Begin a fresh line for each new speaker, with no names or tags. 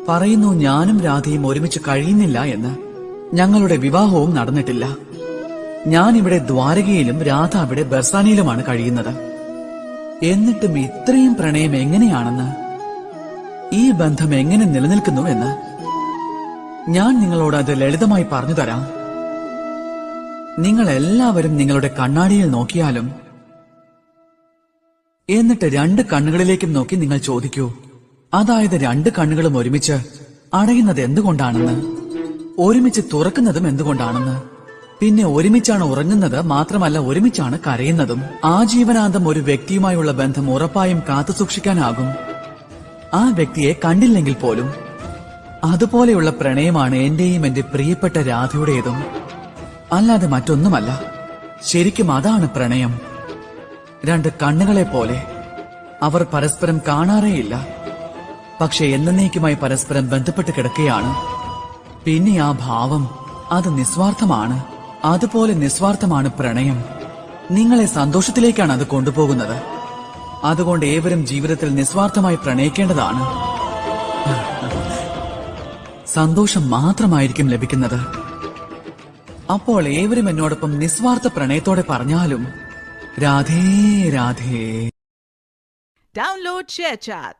പറയുന്നു ഞാനും രാധയും ഒരുമിച്ച് കഴിയുന്നില്ല എന്ന്. ഞങ്ങളുടെ വിവാഹവും നടന്നിട്ടില്ല. ഞാനിവിടെ ദ്വാരകയിലും രാധ അവിടെ ബർസാനയിലുമാണ് കഴിയുന്നത്. എന്നിട്ടും ഇത്രയും പ്രണയം എങ്ങനെയാണെന്ന്, ഈ ബന്ധം എങ്ങനെ നിലനിൽക്കുന്നുവെന്ന് ഞാൻ നിങ്ങളോട് അത് ലളിതമായി പറഞ്ഞു തരാം. നിങ്ങൾ എല്ലാവരും നിങ്ങളുടെ കണ്ണാടിയിൽ നോക്കിയാലും എന്നിട്ട് 2 കണ്ണുകളിലേക്കും നോക്കി നിങ്ങൾ ചോദിക്കൂ, അതായത് 2 കണ്ണുകളും ഒരുമിച്ച് അടയുന്നത് എന്തുകൊണ്ടാണെന്ന്, ഒരുമിച്ച് തുറക്കുന്നതും എന്തുകൊണ്ടാണെന്ന്, പിന്നെ ഒരുമിച്ചാണ് ഉറങ്ങുന്നത്, മാത്രമല്ല ഒരുമിച്ചാണ് കരയുന്നതും. ആജീവനാന്തം ഒരു വ്യക്തിയുമായുള്ള ബന്ധം ഉറപ്പായും കാത്തുസൂക്ഷിക്കാനാകും, ആ വ്യക്തിയെ കണ്ടില്ലെങ്കിൽ പോലും. അതുപോലെയുള്ള പ്രണയമാണ് എന്റെയും എന്റെ പ്രിയപ്പെട്ട രാധയുടേതും, അല്ലാതെ മറ്റൊന്നുമല്ല. ശരിക്കും അതാണ് പ്രണയം. 2 കണ്ണുകളെ പോലെ അവർ പരസ്പരം കാണാറേയില്ല, പക്ഷെ എന്നേക്കുമായി പരസ്പരം ബന്ധപ്പെട്ട് കിടക്കുകയാണ്. പിന്നെ ആ ഭാവം, അത് നിസ്വാർത്ഥമാണ്. അതുപോലെ നിസ്വാർത്ഥമാണ് പ്രണയം. നിങ്ങളെ സന്തോഷത്തിലേക്കാണ് അത് കൊണ്ടുപോകുന്നത്. അതുകൊണ്ട് ഏവരും ജീവിതത്തിൽ നിസ്വാർത്ഥമായി പ്രണയിക്കേണ്ടതാണ്. സന്തോഷം മാത്രമായിരിക്കും ലഭിക്കുന്നത്. അപ്പോൾ ഏവരും എന്നോടൊപ്പം നിസ്വാർത്ഥ പ്രണയത്തോടെ പറഞ്ഞാലും രാധേ രാധേ.
Download ShareChat.